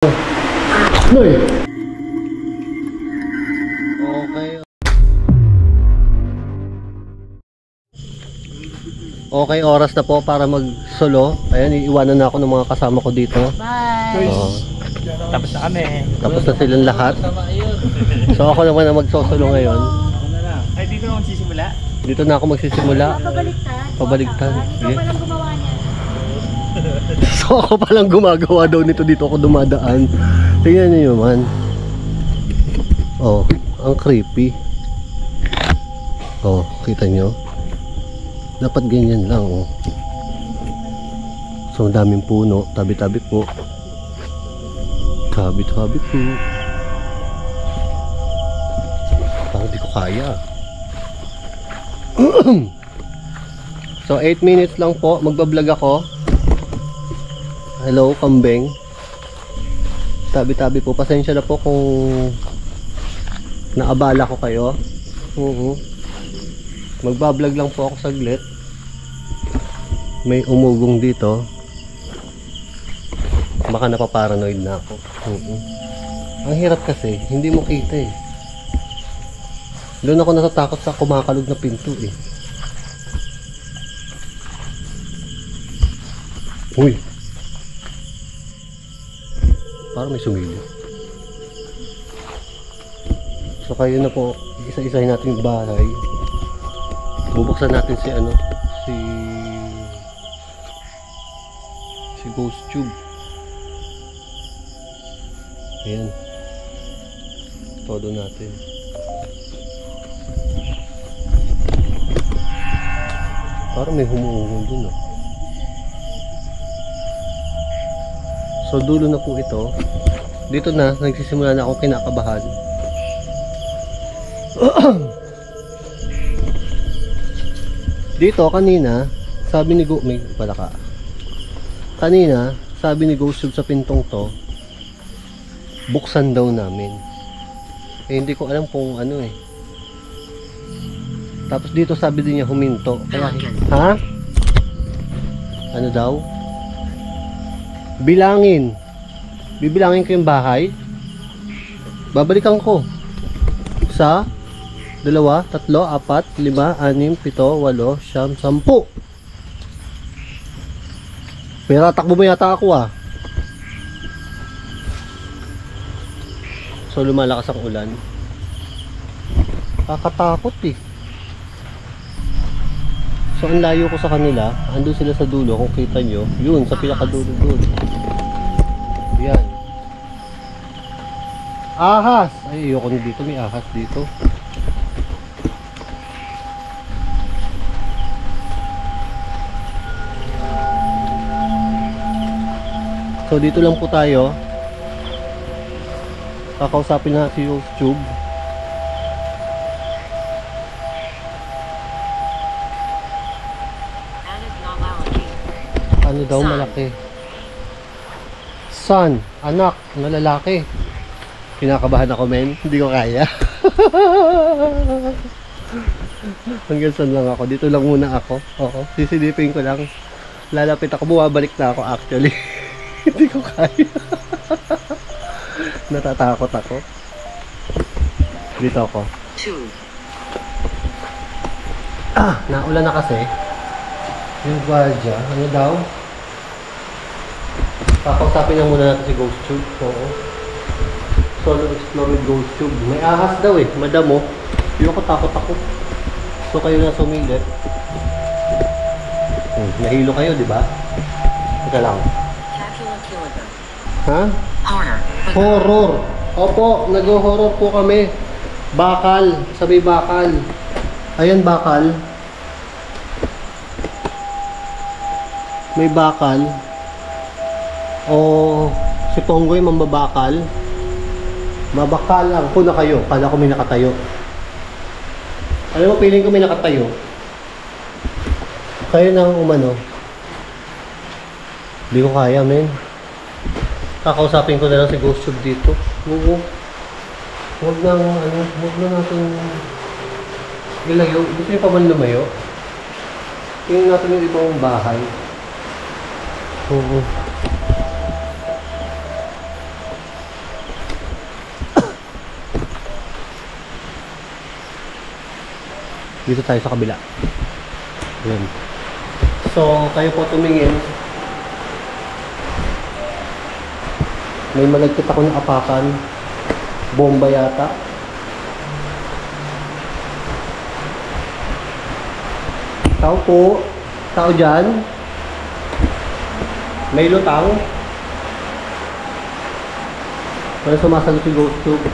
Noy. Okay, oras na po para mag-solo. Ayan, iiwanan na ako ng mga kasama ko dito. Bye! Tapos na kami. Tapos na silang lahat. So ako naman ang mag-solo ngayon. Ay, dito na magsisimula? Dito na ako magsisimula. Pabaliktad. Pabaliktad. Ikaw palang gumawa niya. So ako palang gumagawa daw nito, dito ako dumadaan. Tingnan niyo naman. Oh, ang creepy. Oh, kita nyo? Dapat ganyan lang, oh. So ang daming puno, tabi-tabi po. Tabi-tabi po. Parang di ko kaya. So 8 minutes lang po, magbablog ako. Hello, kambing. Tabi-tabi po, pasensya na po kung naabala ko kayo. Magbablog lang po ako saglit. May umugong dito. Baka napaparanoid na ako. Ang hirap kasi, hindi mo kita eh. Doon ako natatakot sa kumakalog na pinto eh. Uy! Parang may sumilip. So kayo na po, isa-isahin natin yung bahay. Bubuksan natin si ano, si ghost tube. Ayan. Todo natin. Parang may humuhulong dun, oh. So dulo na po ito. Dito na, nagsisimula na akong kinakabahan. Dito kanina, sabi ni may palaka. Kanina, sabi ni Ghost Tube sa pintong to, buksan daw namin. Eh hindi ko alam kung ano eh. Tapos dito sabi din niya huminto. Kaya, ha? Ano daw? Bilangin. Bibilangin ko yung bahay. Babalikan ko. Sa 2, 3, 4, 5, 6, 7, 8, 9, 10. Pero takbo mo yata ako ah. So lumalakas ang ulan. Kakatakot eh. So ang layo ko sa kanila. Andun sila sa dulo, kung kita nyo. Yun, sa pinakadulo doon. Yan. Ahas! Ay, ayoko na dito, may ahas dito. So dito lang po tayo. Kakausapin na si Ghost Tube. Ano daw malaki? Son, anak, na lalaki. Kinakabahan ako, men. Hindi ko kaya. Hanggang saan lang ako. Dito lang muna ako. Oo, sisilipin ko lang. Lalapit ako, bumabalik na ako actually. Hindi ko kaya. Natatakot ako. Dito ako. Naulan na kasi. Yung gwardiya, ano daw? Kakausapin lang muna natin si Ghost Tube. Oo. Solo explore with Ghost Tube. May ahas daw eh, madamo. Yung ko takot ako. So kayo na sumilip. Nahilo kayo, di ba? Teka lang. Ha? Horror. Opo, nag-horror po kami. Bakal, sabi bakal. Ayan bakal. May bakal. O si Ponggoy mambabakal. Babakalan ko na kayo. Kala ko may nakatayo. Alam mo, feeling ko may nakatayo. Kayo nang umano. Hindi ko kaya, men. Kakausapin ko na lang si Ghost Tube dito. Huwag na natin ilayo. Gusto niyo pa man lumayo? Tingnan natin yung ibang bahay. Dito tayo sa kabila. Yan. So, kayo po tumingin. May malagkit ako ng apakan. Bomba yata. Tao po. Tao dyan. May lutang. Pero sumasagot si Ghost Tube.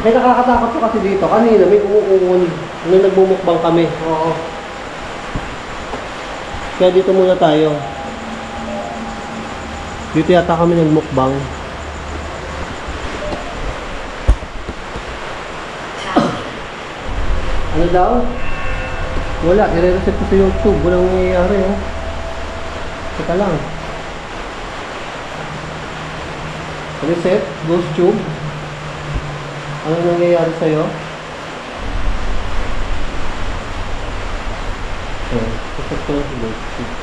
Okay, nakakatakot ko kasi dito. Kanina may umuungon. Nung nagbumukbang kami. Oo. Kaya dito muna tayo. Dito yata kami nagmukbang. Ano daw? Wala. I-reset ko sa YouTube. Walang nangyayari. Oh. Teka lang. Reset. Ghost Tube. Ano nangyayari sa'yo? Reset ko lang sa Ghost Tube.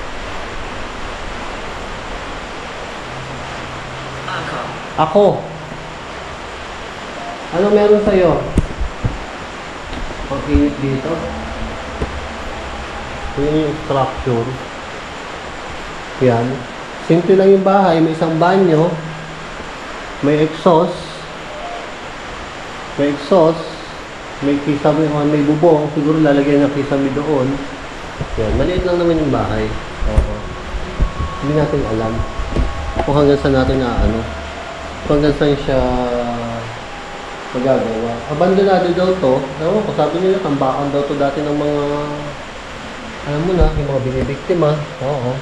Ako. Ano meron sa'yo? Ang init dito. Yun yung structure. Yan. Simple lang yung bahay. May isang banyo. May exhaust. May exhaust. May kisame. May bubong. Siguro lalagyan ng kisame doon. Yan. Maliit lang naman yung bahay. Oo. Hindi natin alam kung hanggang saan natin na ano. Kung hanggang saan siya magagawa. Abandonado daw to. Ewan ko, sabi nila tambakan daw to dati ng mga, alam mo na, yung mga binibiktima. Oo.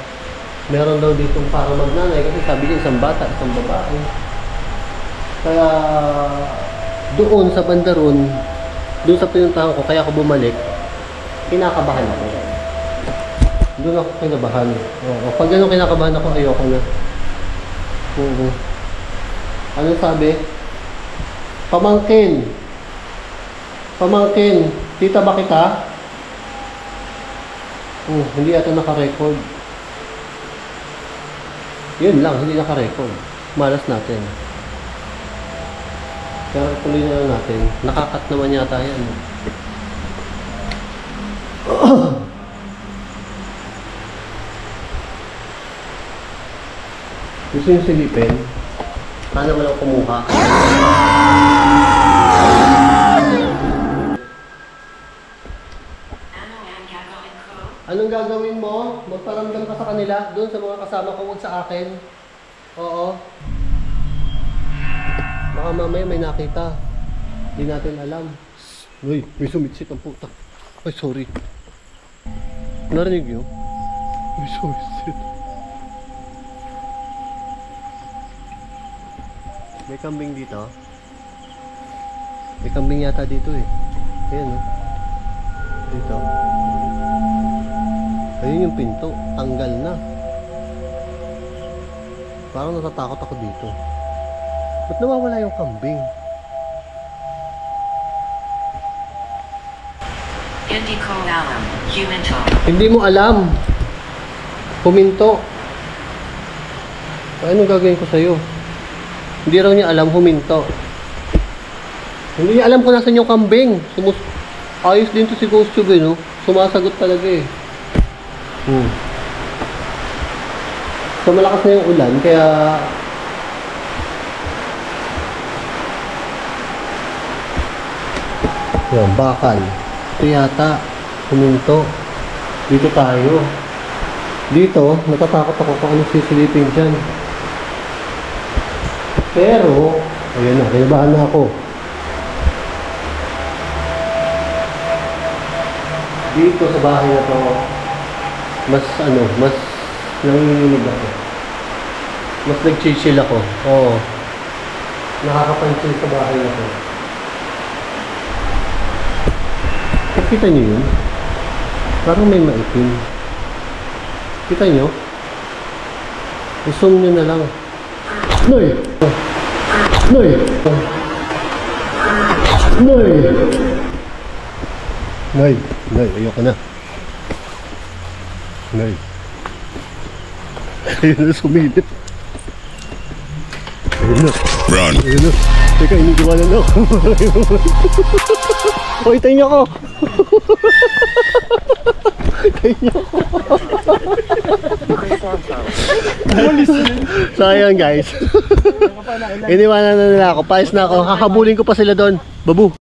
Meron daw dito para magnanay kasi sabi niya isang bata, isang babae. Kaya doon sa bandaron, doon sa pinuntahan ko, kaya ako bumalik, kinakabahan ako. Doon ako kinabahan. Oo. Pag gano'n kinakabahan ako, ayoko na. Oo. Ano sabi? Pamangkin. Pamangkin. Tita ba kita? Hindi ata naka-record. Yun lang, hindi naka-record. Malas natin. Pero tuloy na lang natin. Nakakat naman yata yan. Gusto yung silipin? Sana walang kumuha. Anong gagawin mo? Magparamdam ka sa kanila? Doon sa mga kasama ko, huwag sa akin. Oo. Baka mamaya may nakita. Hindi natin alam. Uy, may sumitsit ang puta. Ay, sorry. Narinig yun? May sumitsit. May kambing dito. May kambing yata dito eh. Ayan oh. Dito. Ayun yung pinto. Tanggal na. Parang natatakot ako dito. Ba't nawawala yung kambing? Hindi ko alam. Huminto. Hindi mo alam. Huminto. Anong gagawin ko sa'yo? Hindi raw niya alam huminto. Hindi niya alam kung nasan yung kambing. Ayos din to si Ghost Tube eh, no? Sumasagot talaga eh. So malakas na yung ulan, kaya yan, bakal. Ito yata, huminto. Dito tayo. Dito, natatakot ako kung anong sisilipin dyan. Pero, ayun na, kinabahan na ako. Dito sa bahay na to, mas nanginginig ako. Mas nag-chill ako. Oo. Nakakapansin sa bahay na to. Kita nyo yun? Parang may maitim. Kita nyo? I-zoom nyo na lang. Noy! Noy! Noy! Noy! Noy! Ayoko na. Noy! Ayun na sumilip. Ayun na. Run. Ayun na. Teka, iniiwanan ako. Hoy, tayo niyo ako. Tayo niyo ako. Sayang guys. Iniwanan na nila ako. Paayos na ako. Hahabulin ko pa sila doon. Babu.